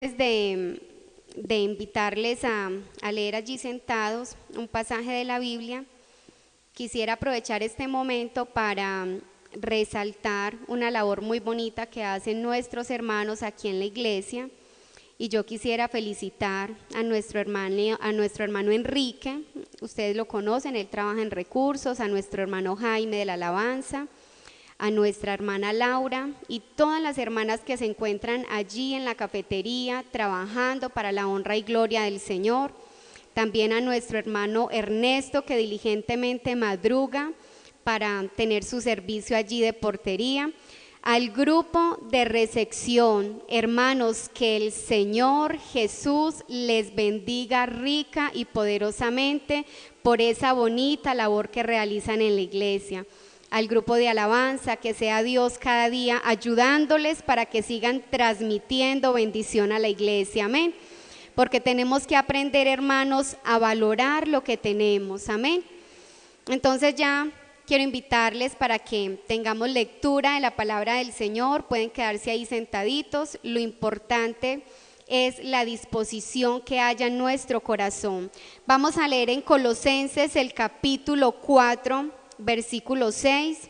De invitarles a leer allí sentados un pasaje de la Biblia, quisiera aprovechar este momento para resaltar una labor muy bonita que hacen nuestros hermanos aquí en la iglesia. Y yo quisiera felicitar a nuestro hermano Enrique. Ustedes lo conocen, él trabaja en recursos, a nuestro hermano Jaime de la alabanza, a nuestra hermana Laura y todas las hermanas que se encuentran allí en la cafetería trabajando para la honra y gloria del Señor. También a nuestro hermano Ernesto, que diligentemente madruga para tener su servicio allí de portería. Al grupo de recepción, hermanos, que el Señor Jesús les bendiga rica y poderosamente por esa bonita labor que realizan en la iglesia. Al grupo de alabanza, que sea Dios cada día ayudándoles para que sigan transmitiendo bendición a la iglesia, amén. Porque tenemos que aprender, hermanos, a valorar lo que tenemos, amén. Entonces ya quiero invitarles para que tengamos lectura de la palabra del Señor. Pueden quedarse ahí sentaditos. Lo importante es la disposición que haya en nuestro corazón. Vamos a leer en Colosenses el capítulo 4, versículo 6.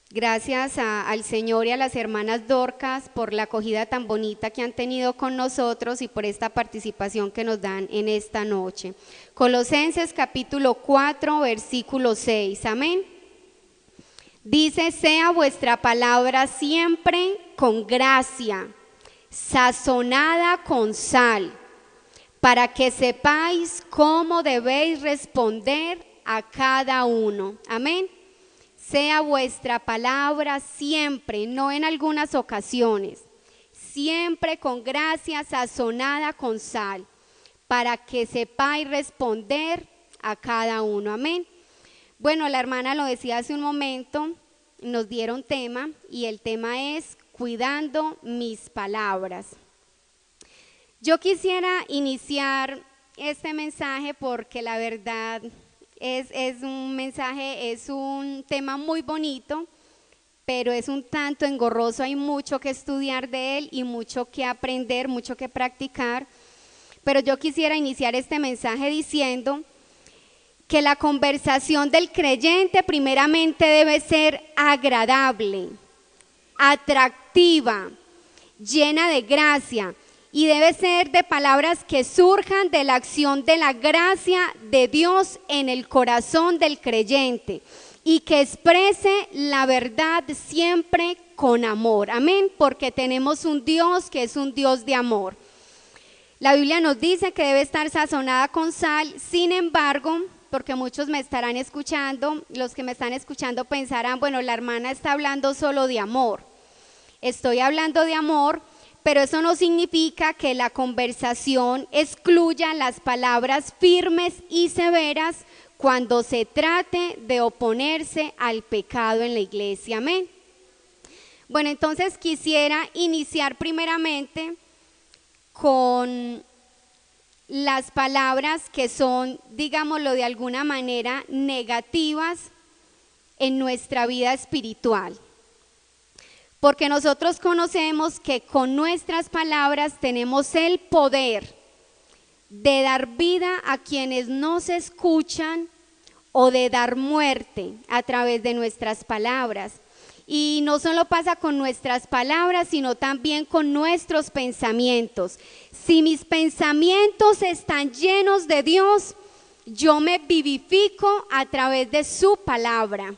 Gracias al Señor y a las hermanas Dorcas por la acogida tan bonita que han tenido con nosotros y por esta participación que nos dan en esta noche. Colosenses capítulo 4, versículo 6. Amén. Dice: sea vuestra palabra siempre con gracia, sazonada con sal, para que sepáis cómo debéis responder a cada uno. Amén. Sea vuestra palabra siempre, no en algunas ocasiones, siempre con gracia, sazonada con sal, para que sepáis responder a cada uno. Amén. Bueno, la hermana lo decía hace un momento, nos dieron tema y el tema es cuidando mis palabras. Yo quisiera iniciar este mensaje porque la verdad es un mensaje, es un tema muy bonito, pero es un tanto engorroso, hay mucho que estudiar de él y mucho que aprender, mucho que practicar. Pero yo quisiera iniciar este mensaje diciendo que la conversación del creyente primeramente debe ser agradable, atractiva, llena de gracia. Y debe ser de palabras que surjan de la acción de la gracia de Dios en el corazón del creyente y que exprese la verdad siempre con amor. Amén, porque tenemos un Dios que es un Dios de amor. La Biblia nos dice que debe estar sazonada con sal. Sin embargo, porque muchos me estarán escuchando, los que me están escuchando pensarán, bueno, la hermana está hablando solo de amor. Estoy hablando de amor, pero eso no significa que la conversación excluya las palabras firmes y severas cuando se trate de oponerse al pecado en la iglesia. Amén. Bueno, entonces quisiera iniciar primeramente con las palabras que son, digámoslo de alguna manera, negativas en nuestra vida espiritual. Porque nosotros conocemos que con nuestras palabras tenemos el poder de dar vida a quienes nos escuchan o de dar muerte a través de nuestras palabras. Y no solo pasa con nuestras palabras, sino también con nuestros pensamientos. Si mis pensamientos están llenos de Dios, yo me vivifico a través de su palabra.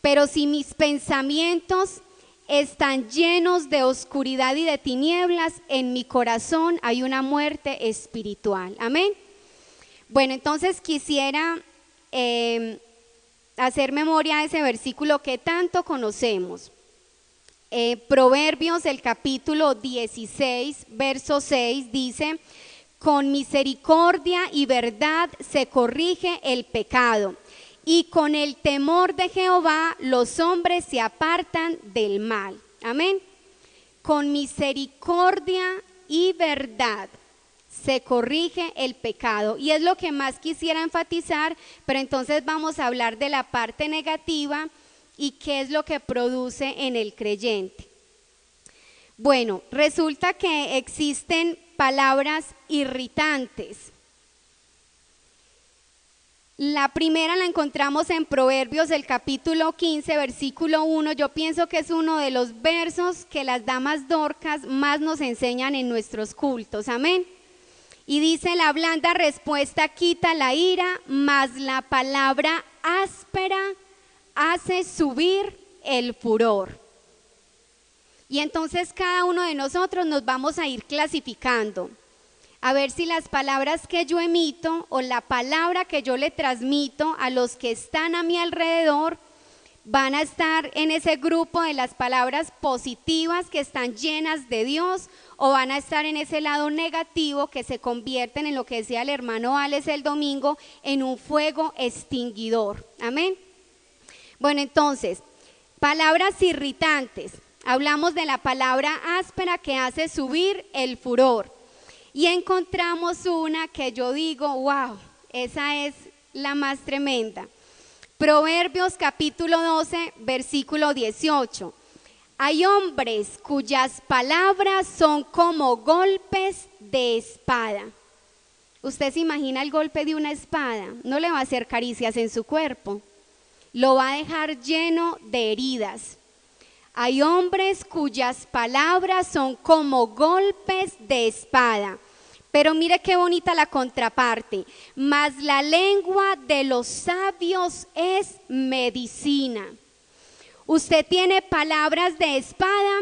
Pero si mis pensamientos están llenos de oscuridad y de tinieblas, en mi corazón hay una muerte espiritual. Amén. Bueno, entonces quisiera hacer memoria de ese versículo que tanto conocemos. Proverbios, el capítulo 16, verso 6, dice: con misericordia y verdad se corrige el pecado, y con el temor de Jehová los hombres se apartan del mal. Amén. Con misericordia y verdad se corrige el pecado. Y es lo que más quisiera enfatizar, pero entonces vamos a hablar de la parte negativa y qué es lo que produce en el creyente. Bueno, resulta que existen palabras irritantes. La primera la encontramos en Proverbios, el capítulo 15, versículo 1. Yo pienso que es uno de los versos que las damas dorcas más nos enseñan en nuestros cultos. Amén. Y dice: la blanda respuesta quita la ira, mas la palabra áspera hace subir el furor. Y entonces cada uno de nosotros nos vamos a ir clasificando, a ver si las palabras que yo emito o la palabra que yo le transmito a los que están a mi alrededor van a estar en ese grupo de las palabras positivas que están llenas de Dios, o van a estar en ese lado negativo que se convierten en lo que decía el hermano Alex el domingo, en un fuego extinguidor. Amén. Bueno, entonces, palabras irritantes. Hablamos de la palabra áspera que hace subir el furor. Y encontramos una que yo digo, wow, esa es la más tremenda. Proverbios capítulo 12, versículo 18. Hay hombres cuyas palabras son como golpes de espada. ¿Usted se imagina el golpe de una espada? No le va a hacer caricias en su cuerpo, lo va a dejar lleno de heridas. Hay hombres cuyas palabras son como golpes de espada. Pero mire qué bonita la contraparte. Mas la lengua de los sabios es medicina. ¿Usted tiene palabras de espada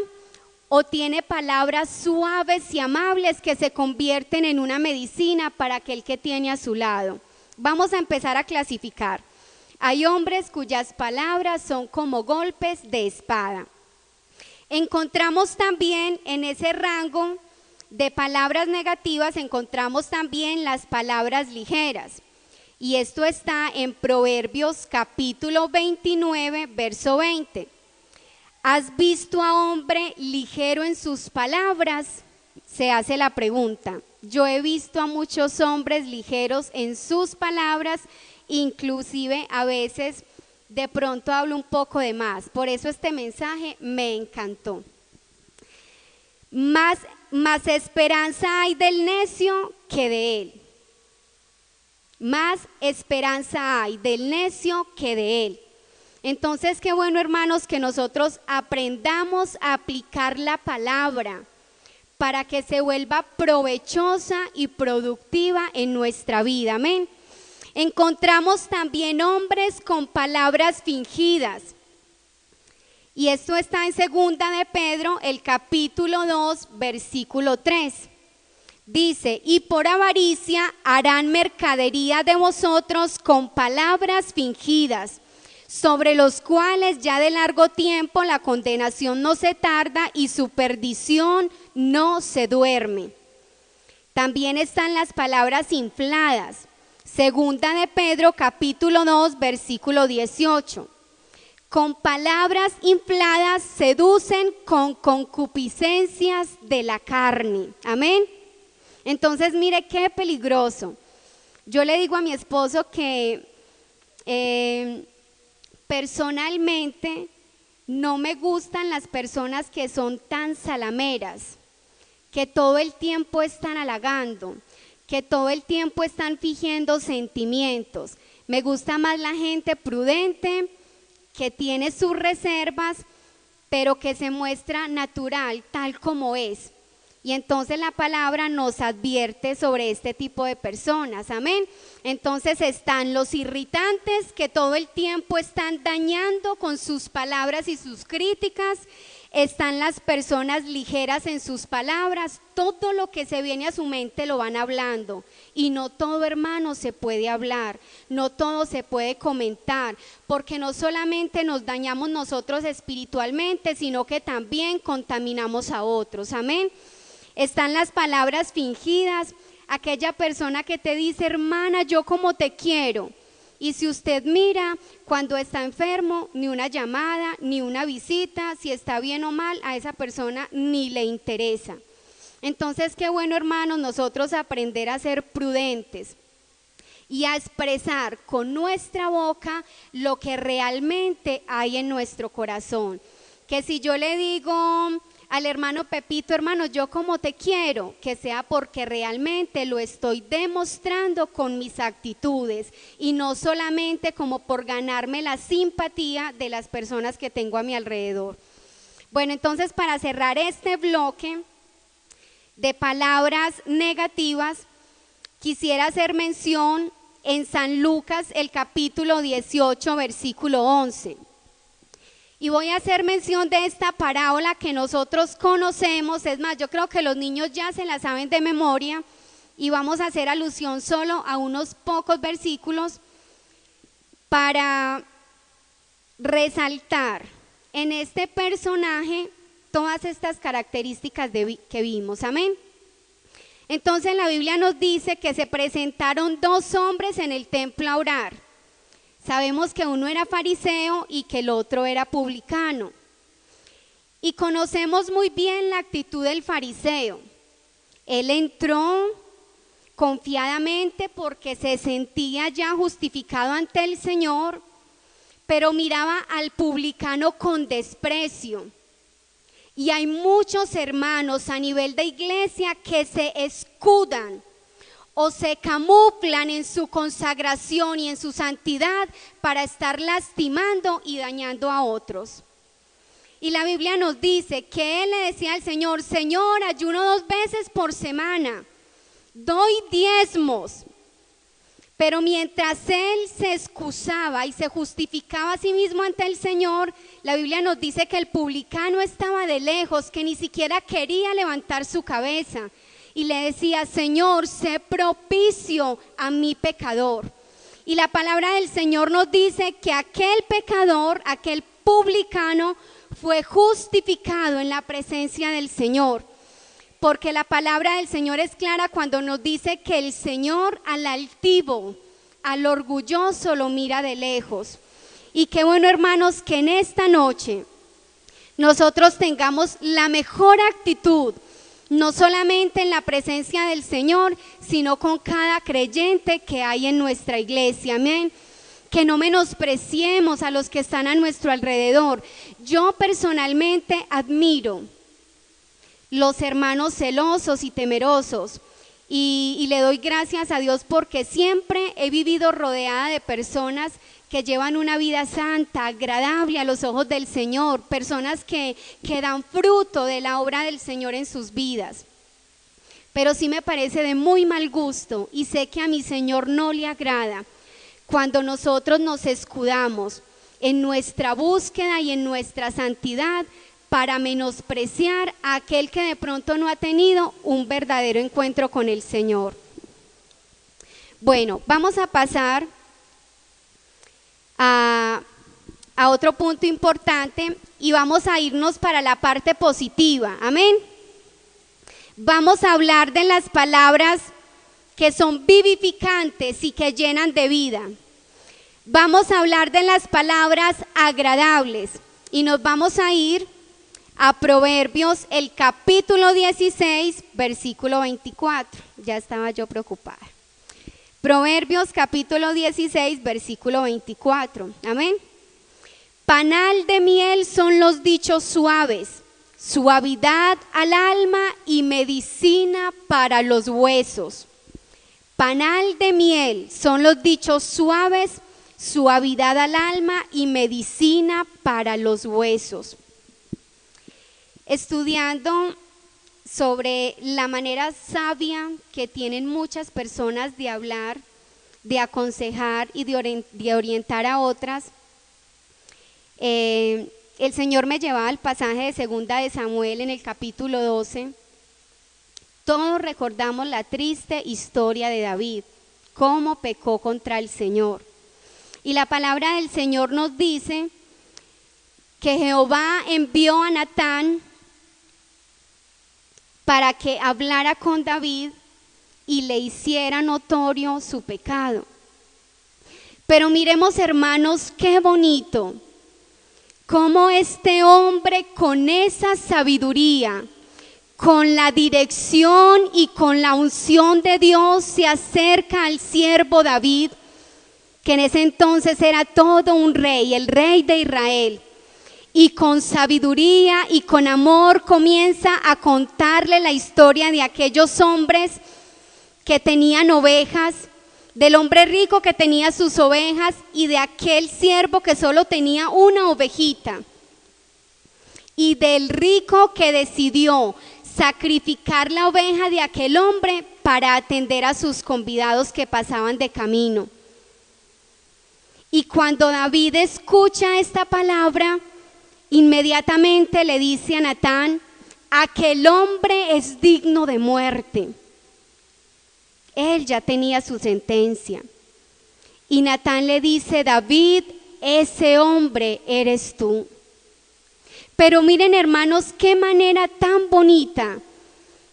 o tiene palabras suaves y amables que se convierten en una medicina para aquel que tiene a su lado? Vamos a empezar a clasificar. Hay hombres cuyas palabras son como golpes de espada. Encontramos también en ese rango de palabras negativas, encontramos también las palabras ligeras. Y esto está en Proverbios capítulo 29, verso 20. ¿Has visto a hombre ligero en sus palabras? Se hace la pregunta. Yo he visto a muchos hombres ligeros en sus palabras, inclusive a veces de pronto hablo un poco de más. Por eso este mensaje me encantó. Más esperanza hay del necio que de él. Más esperanza hay del necio que de él. Entonces, qué bueno, hermanos, que nosotros aprendamos a aplicar la palabra para que se vuelva provechosa y productiva en nuestra vida. Amén. Encontramos también hombres con palabras fingidas. Y esto está en 2 de Pedro, el capítulo 2, versículo 3. Dice: y por avaricia harán mercadería de vosotros con palabras fingidas, sobre los cuales ya de largo tiempo la condenación no se tarda y su perdición no se duerme. También están las palabras infladas. 2 de Pedro, capítulo 2, versículo 18. Con palabras infladas seducen con concupiscencias de la carne. Amén. Entonces, mire qué peligroso. Yo le digo a mi esposo que personalmente no me gustan las personas que son tan salameras, que todo el tiempo están halagando, que todo el tiempo están fingiendo sentimientos. Me gusta más la gente prudente, que tiene sus reservas, pero que se muestra natural, tal como es. Y entonces la palabra nos advierte sobre este tipo de personas. Amén. Entonces están los irritantes, que todo el tiempo están dañando con sus palabras y sus críticas. Están las personas ligeras en sus palabras. Todo lo que se viene a su mente lo van hablando. Y no todo, hermano, se puede hablar. No todo se puede comentar. Porque no solamente nos dañamos nosotros espiritualmente, sino que también contaminamos a otros. Amén. Están las palabras fingidas. Aquella persona que te dice: hermana, yo como te quiero. Y si usted mira, cuando está enfermo, ni una llamada, ni una visita, si está bien o mal, a esa persona ni le interesa. Entonces, qué bueno, hermanos, nosotros aprender a ser prudentes y a expresar con nuestra boca lo que realmente hay en nuestro corazón. Que si yo le digo al hermano Pepito: hermano, yo como te quiero, que sea porque realmente lo estoy demostrando con mis actitudes y no solamente como por ganarme la simpatía de las personas que tengo a mi alrededor. Bueno, entonces, para cerrar este bloque de palabras negativas, quisiera hacer mención en San Lucas, el capítulo 18, versículo 11. Y voy a hacer mención de esta parábola que nosotros conocemos. Es más, yo creo que los niños ya se la saben de memoria, y vamos a hacer alusión solo a unos pocos versículos para resaltar en este personaje todas estas características que vimos. Amén. Entonces la Biblia nos dice que se presentaron dos hombres en el templo a orar. Sabemos que uno era fariseo y que el otro era publicano. Y conocemos muy bien la actitud del fariseo. Él entró confiadamente porque se sentía ya justificado ante el Señor, pero miraba al publicano con desprecio. Y hay muchos hermanos a nivel de iglesia que se escudan o se camuflan en su consagración y en su santidad para estar lastimando y dañando a otros. Y la Biblia nos dice que él le decía al Señor: Señor, ayuno 2 veces por semana, doy diezmos. Pero mientras él se excusaba y se justificaba a sí mismo ante el Señor, la Biblia nos dice que el publicano estaba de lejos, que ni siquiera quería levantar su cabeza. Y le decía: Señor, sé propicio a mi pecador. Y la palabra del Señor nos dice que aquel pecador, aquel publicano, fue justificado en la presencia del Señor. Porque la palabra del Señor es clara cuando nos dice que el Señor al altivo, al orgulloso lo mira de lejos. Y qué bueno, hermanos, que en esta noche nosotros tengamos la mejor actitud, no solamente en la presencia del Señor, sino con cada creyente que hay en nuestra iglesia. Amén. Que no menospreciemos a los que están a nuestro alrededor. Yo personalmente admiro los hermanos celosos y temerosos, y le doy gracias a Dios porque siempre he vivido rodeada de personas que llevan una vida santa, agradable a los ojos del Señor, personas que dan fruto de la obra del Señor en sus vidas. Pero sí me parece de muy mal gusto, y sé que a mi Señor no le agrada cuando nosotros nos escudamos en nuestra búsqueda y en nuestra santidad para menospreciar a aquel que de pronto no ha tenido un verdadero encuentro con el Señor. Bueno, vamos a pasar a otro punto importante, y vamos a irnos para la parte positiva. Amén. Vamos a hablar de las palabras que son vivificantes y que llenan de vida. Vamos a hablar de las palabras agradables, y nos vamos a ir a Proverbios, el capítulo 16, versículo 24. Ya estaba yo preocupada. Proverbios capítulo 16, versículo 24. Amén. Panal de miel son los dichos suaves, suavidad al alma y medicina para los huesos. Panal de miel son los dichos suaves, suavidad al alma y medicina para los huesos. Estudiando sobre la manera sabia que tienen muchas personas de hablar, de aconsejar y de orientar a otras, el Señor me llevaba al pasaje de 2 de Samuel en el capítulo 12. Todos recordamos la triste historia de David, cómo pecó contra el Señor. Y la palabra del Señor nos dice que Jehová envió a Natán para que hablara con David y le hiciera notorio su pecado. Pero miremos, hermanos, qué bonito, cómo este hombre con esa sabiduría, con la dirección y con la unción de Dios, se acerca al siervo David, que en ese entonces era todo un rey, el rey de Israel, y con sabiduría y con amor comienza a contarle la historia de aquellos hombres que tenían ovejas, del hombre rico que tenía sus ovejas y de aquel siervo que solo tenía una ovejita, y del rico que decidió sacrificar la oveja de aquel hombre para atender a sus convidados que pasaban de camino. Y cuando David escucha esta palabra, inmediatamente le dice a Natán: aquel hombre es digno de muerte. Él ya tenía su sentencia. Y Natán le dice: David, ese hombre eres tú. Pero miren, hermanos, qué manera tan bonita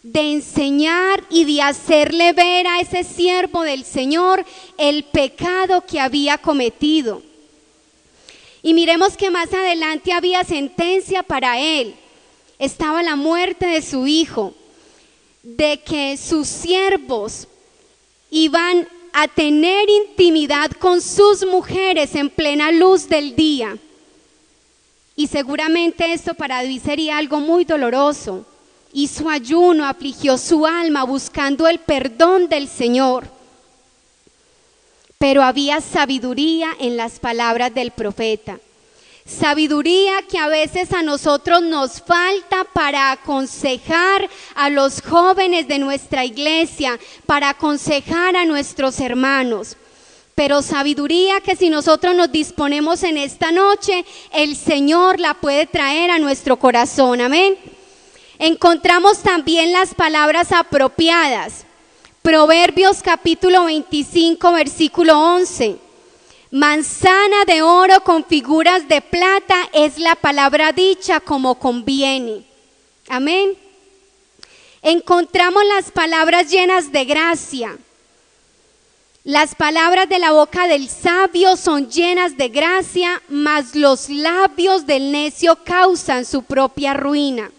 de enseñar y de hacerle ver a ese siervo del Señor el pecado que había cometido. Y miremos que más adelante había sentencia para él. Estaba la muerte de su hijo, de que sus siervos iban a tener intimidad con sus mujeres en plena luz del día. Y seguramente esto para David sería algo muy doloroso. Hizo ayuno, afligió su alma buscando el perdón del Señor. Pero había sabiduría en las palabras del profeta. Sabiduría que a veces a nosotros nos falta para aconsejar a los jóvenes de nuestra iglesia, para aconsejar a nuestros hermanos. Pero sabiduría que si nosotros nos disponemos en esta noche, el Señor la puede traer a nuestro corazón. Amén. Encontramos también las palabras apropiadas. Proverbios capítulo 25, versículo 11. Manzana de oro con figuras de plata es la palabra dicha como conviene. Amén. Encontramos las palabras llenas de gracia. Las palabras de la boca del sabio son llenas de gracia, mas los labios del necio causan su propia ruina.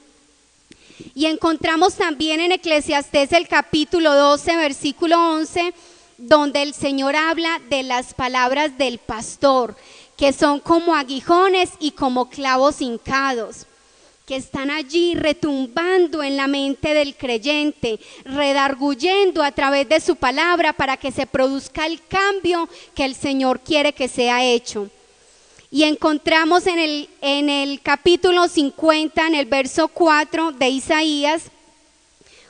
Y encontramos también en Eclesiastés el capítulo 12, versículo 11, donde el Señor habla de las palabras del pastor, que son como aguijones y como clavos hincados, que están allí retumbando en la mente del creyente, redarguyendo a través de su palabra para que se produzca el cambio que el Señor quiere que sea hecho. Y encontramos en el capítulo 50, en el verso 4 de Isaías,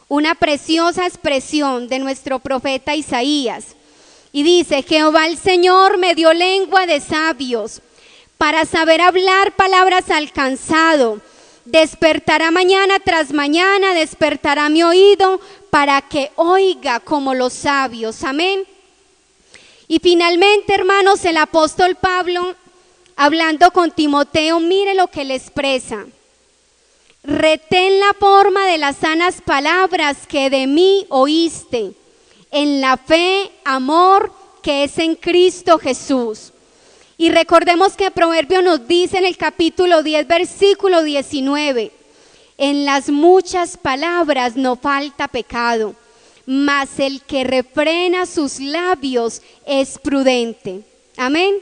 una preciosa expresión de nuestro profeta Isaías. Y dice: Jehová el Señor me dio lengua de sabios, para saber hablar palabras al cansado. Despertará mañana tras mañana, despertará mi oído, para que oiga como los sabios. Amén. Y finalmente, hermanos, el apóstol Pablo, hablando con Timoteo, mire lo que le expresa: retén la forma de las sanas palabras que de mí oíste, en la fe, amor que es en Cristo Jesús. Y recordemos que Proverbio nos dice en el capítulo 10, versículo 19, en las muchas palabras no falta pecado, mas el que refrena sus labios es prudente. Amén.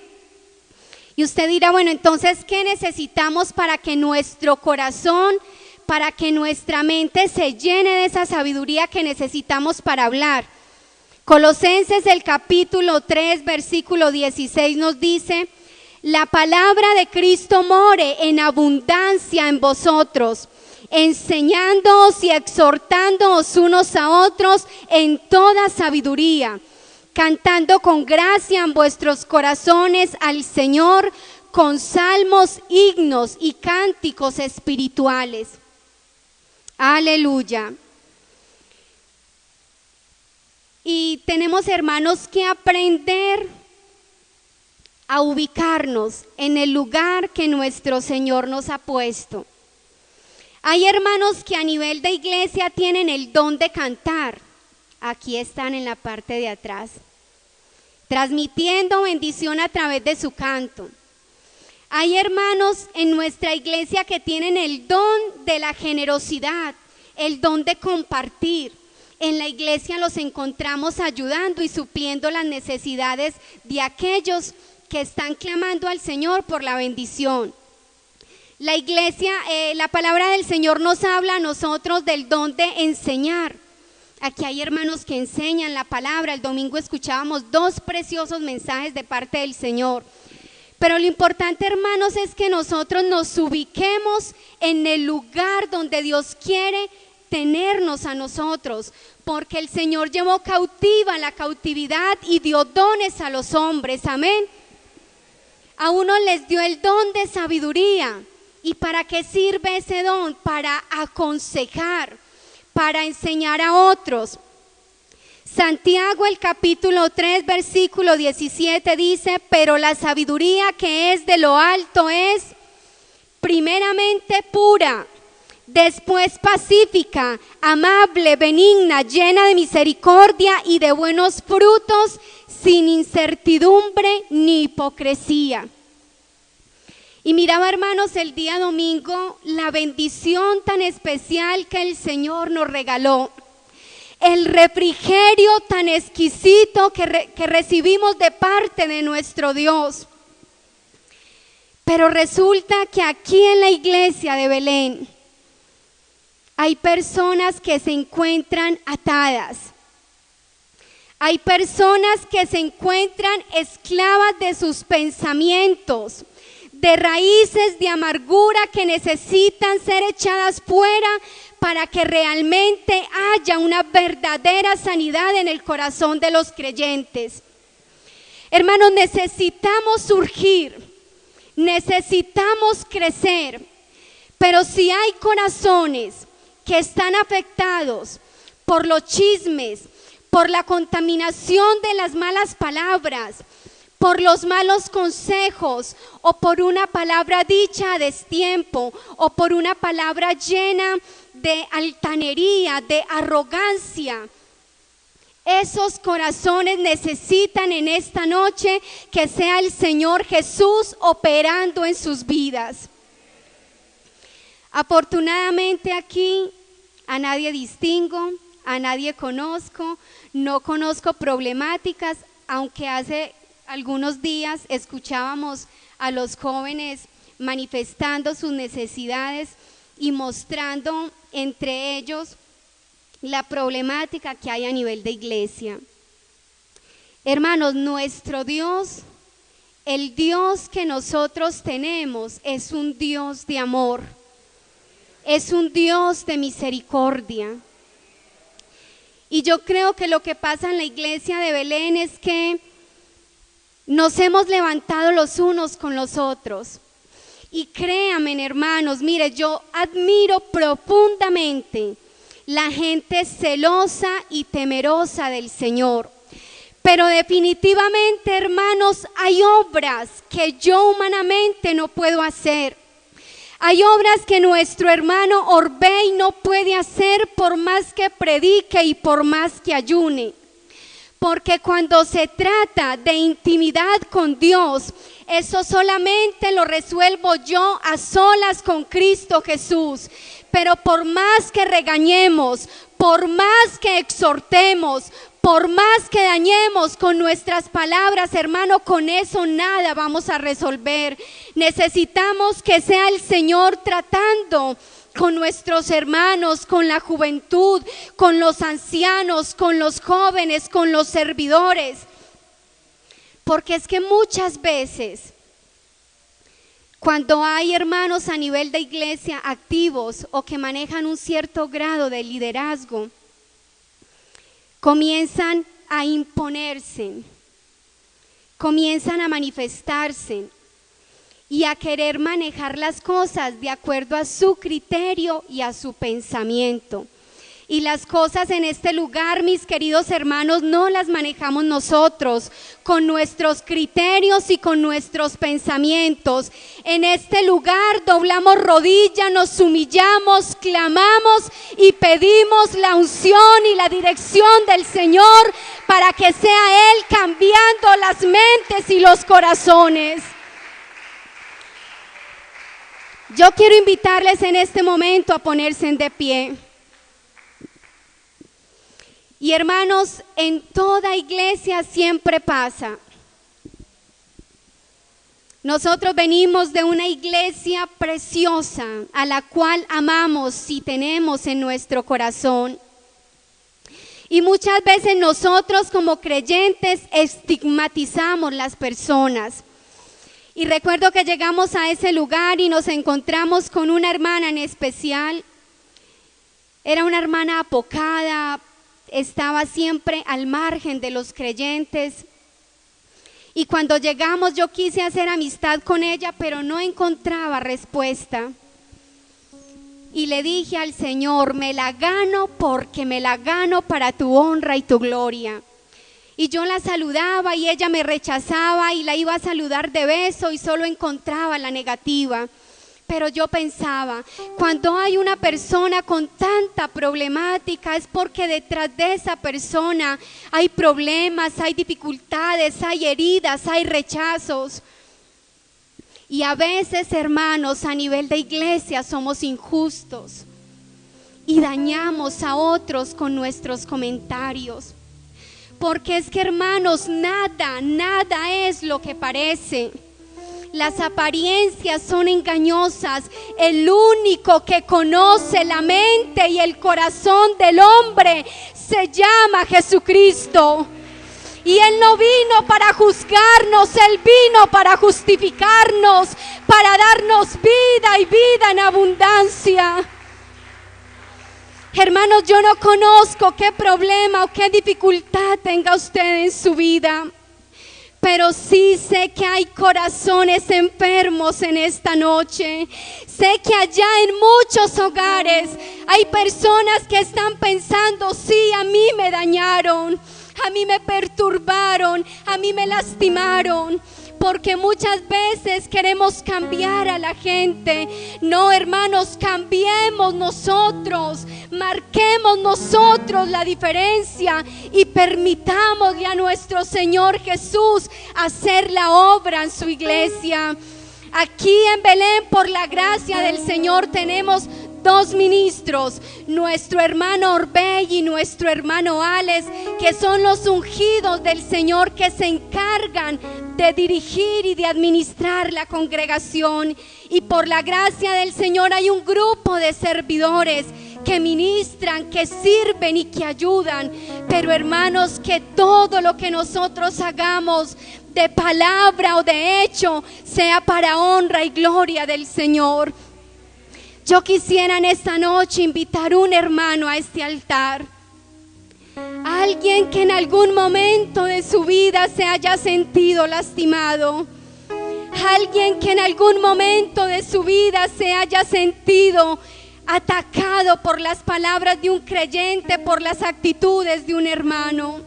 Y usted dirá: bueno, entonces, ¿qué necesitamos para que nuestro corazón, para que nuestra mente se llene de esa sabiduría que necesitamos para hablar? Colosenses el capítulo 3, versículo 16 nos dice: la palabra de Cristo more en abundancia en vosotros, enseñándoos y exhortándoos unos a otros en toda sabiduría, cantando con gracia en vuestros corazones al Señor, con salmos, himnos y cánticos espirituales. Aleluya. Y tenemos, hermanos, que aprender a ubicarnos en el lugar que nuestro Señor nos ha puesto. Hay hermanos que a nivel de iglesia tienen el don de cantar. Aquí están en la parte de atrás, transmitiendo bendición a través de su canto. Hay hermanos en nuestra iglesia que tienen el don de la generosidad, el don de compartir. En la iglesia los encontramos ayudando y supliendo las necesidades de aquellos que están clamando al Señor por la bendición. La iglesia, la palabra del Señor nos habla a nosotros del don de enseñar. Aquí hay hermanos que enseñan la palabra. El domingo escuchábamos 2 preciosos mensajes de parte del Señor. Pero lo importante, hermanos, es que nosotros nos ubiquemos en el lugar donde Dios quiere tenernos a nosotros, porque el Señor llevó cautiva la cautividad y dio dones a los hombres, amén. A uno les dio el don de sabiduría. ¿Y para qué sirve ese don? Para aconsejar, para enseñar a otros. Santiago, el capítulo 3, versículo 17 dice: pero la sabiduría que es de lo alto es primeramente pura, después pacífica, amable, benigna, llena de misericordia y de buenos frutos, sin incertidumbre ni hipocresía. Y miraba, hermanos, el día domingo la bendición tan especial que el Señor nos regaló. El refrigerio tan exquisito que recibimos de parte de nuestro Dios. Pero resulta que aquí en la iglesia de Belén hay personas que se encuentran atadas. Hay personas que se encuentran esclavas de sus pensamientos, de raíces de amargura que necesitan ser echadas fuera para que realmente haya una verdadera sanidad en el corazón de los creyentes. Hermanos, necesitamos surgir, necesitamos crecer, pero si hay corazones que están afectados por los chismes, por la contaminación de las malas palabras, por los malos consejos, o por una palabra dicha a destiempo, o por una palabra llena de altanería, de arrogancia, esos corazones necesitan en esta noche que sea el Señor Jesús operando en sus vidas. Afortunadamente aquí a nadie distingo, a nadie conozco, no conozco problemáticas, aunque hace algunos días escuchábamos a los jóvenes manifestando sus necesidades y mostrando entre ellos la problemática que hay a nivel de iglesia. Hermanos, nuestro Dios, el Dios que nosotros tenemos, es un Dios de amor, es un Dios de misericordia. Y yo creo que lo que pasa en la iglesia de Belén es que nos hemos levantado los unos con los otros. Y créanme, hermanos, mire, yo admiro profundamente la gente celosa y temerosa del Señor. Pero definitivamente, hermanos, hay obras que yo humanamente no puedo hacer. Hay obras que nuestro hermano Orbey no puede hacer por más que predique y por más que ayune. Porque cuando se trata de intimidad con Dios, eso solamente lo resuelvo yo a solas con Cristo Jesús. Pero por más que regañemos, por más que exhortemos, por más que dañemos con nuestras palabras, hermano, con eso nada vamos a resolver. Necesitamos que sea el Señor tratando con nuestros hermanos, con la juventud, con los ancianos, con los jóvenes, con los servidores. Porque es que muchas veces, cuando hay hermanos a nivel de iglesia activos o que manejan un cierto grado de liderazgo, comienzan a imponerse, comienzan a manifestarse y a querer manejar las cosas de acuerdo a su criterio y a su pensamiento. Y las cosas en este lugar, mis queridos hermanos, no las manejamos nosotros con nuestros criterios y con nuestros pensamientos. En este lugar doblamos rodilla, nos humillamos, clamamos y pedimos la unción y la dirección del Señor para que sea Él cambiando las mentes y los corazones. Yo quiero invitarles en este momento a ponerse de pie. Y hermanos, en toda iglesia siempre pasa. Nosotros venimos de una iglesia preciosa a la cual amamos y tenemos en nuestro corazón. Y muchas veces nosotros como creyentes estigmatizamos las personas. Y recuerdo que llegamos a ese lugar y nos encontramos con una hermana en especial. Era una hermana apocada, estaba siempre al margen de los creyentes. Y cuando llegamos yo quise hacer amistad con ella, pero no encontraba respuesta. Y le dije al Señor, me la gano porque me la gano para tu honra y tu gloria. Y yo la saludaba y ella me rechazaba y la iba a saludar de beso y solo encontraba la negativa. Pero yo pensaba, cuando hay una persona con tanta problemática es porque detrás de esa persona hay problemas, hay dificultades, hay heridas, hay rechazos. Y a veces, hermanos, a nivel de iglesia somos injustos y dañamos a otros con nuestros comentarios. Porque es que, hermanos, nada es lo que parece. Las apariencias son engañosas. El único que conoce la mente y el corazón del hombre se llama Jesucristo. Y Él no vino para juzgarnos, Él vino para justificarnos, para darnos vida y vida en abundancia. Hermanos, yo no conozco qué problema o qué dificultad tenga usted en su vida, pero sí sé que hay corazones enfermos en esta noche. Sé que allá en muchos hogares hay personas que están pensando, sí, a mí me dañaron, a mí me perturbaron, a mí me lastimaron. Porque muchas veces queremos cambiar a la gente. No, hermanos, cambiemos nosotros, marquemos nosotros la diferencia y permitámosle a nuestro Señor Jesús hacer la obra en su iglesia. Aquí en Belén, por la gracia del Señor, tenemos dos ministros, nuestro hermano Orbey y nuestro hermano Alex, que son los ungidos del Señor, que se encargan de dirigir y de administrar la congregación. Y por la gracia del Señor hay un grupo de servidores que ministran, que sirven y que ayudan. Pero, hermanos, que todo lo que nosotros hagamos, de palabra o de hecho, sea para honra y gloria del Señor. Yo quisiera en esta noche invitar a un hermano a este altar. Alguien que en algún momento de su vida se haya sentido lastimado. Alguien que en algún momento de su vida se haya sentido atacado por las palabras de un creyente, por las actitudes de un hermano.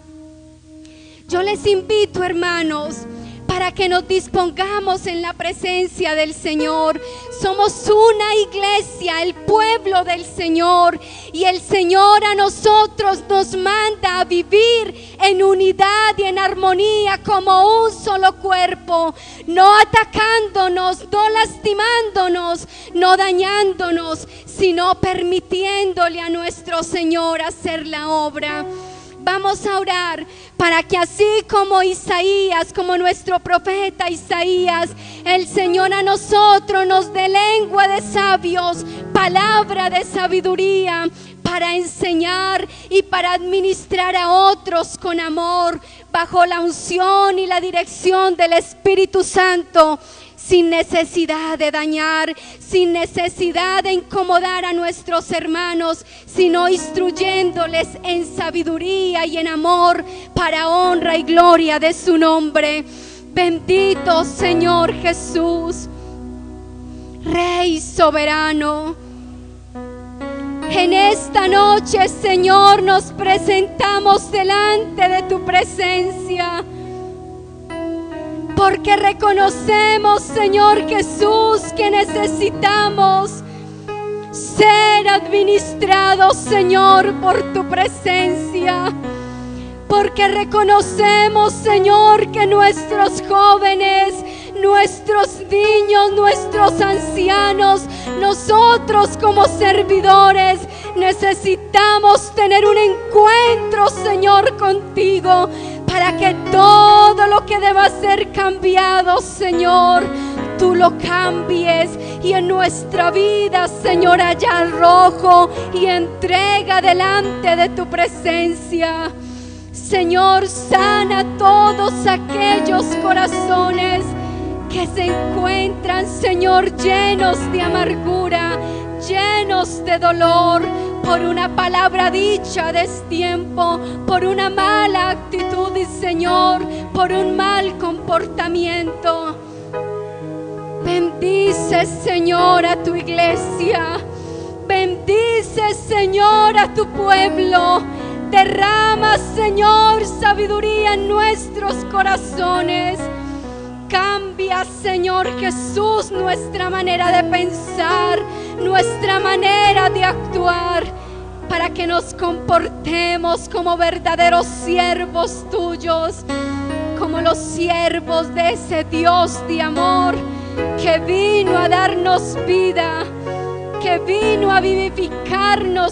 Yo les invito, hermanos, para que nos dispongamos en la presencia del Señor. Somos una iglesia, el pueblo del Señor, y el Señor a nosotros nos manda a vivir en unidad y en armonía como un solo cuerpo, no atacándonos, no lastimándonos, no dañándonos, sino permitiéndole a nuestro Señor hacer la obra. Vamos a orar para que así como Isaías, como nuestro profeta Isaías, el Señor a nosotros nos dé lengua de sabios, palabra de sabiduría, para enseñar y para administrar a otros con amor, bajo la unción y la dirección del Espíritu Santo, sin necesidad de dañar, sin necesidad de incomodar a nuestros hermanos, sino instruyéndoles en sabiduría y en amor para honra y gloria de su nombre. Bendito Señor Jesús, Rey soberano. En esta noche, Señor, nos presentamos delante de tu presencia, porque reconocemos, Señor Jesús, que necesitamos ser administrados, Señor, por tu presencia. Porque reconocemos, Señor, que nuestros jóvenes, nuestros niños, nuestros ancianos, nosotros como servidores, necesitamos tener un encuentro, Señor, contigo, para que todo lo que deba ser cambiado, Señor, tú lo cambies y en nuestra vida, Señor, haya arrojo y entrega delante de tu presencia. Señor, sana todos aquellos corazones que se encuentran, Señor, llenos de amargura, llenos de dolor, por una palabra dicha a destiempo, por una mala actitud, y Señor, por un mal comportamiento. Bendice, Señor, a tu iglesia. Bendice, Señor, a tu pueblo. Derrama, Señor, sabiduría en nuestros corazones. Cambia, Señor Jesús, nuestra manera de pensar, nuestra manera de actuar, para que nos comportemos como verdaderos siervos tuyos, como los siervos de ese Dios de amor que vino a darnos vida, que vino a vivificarnos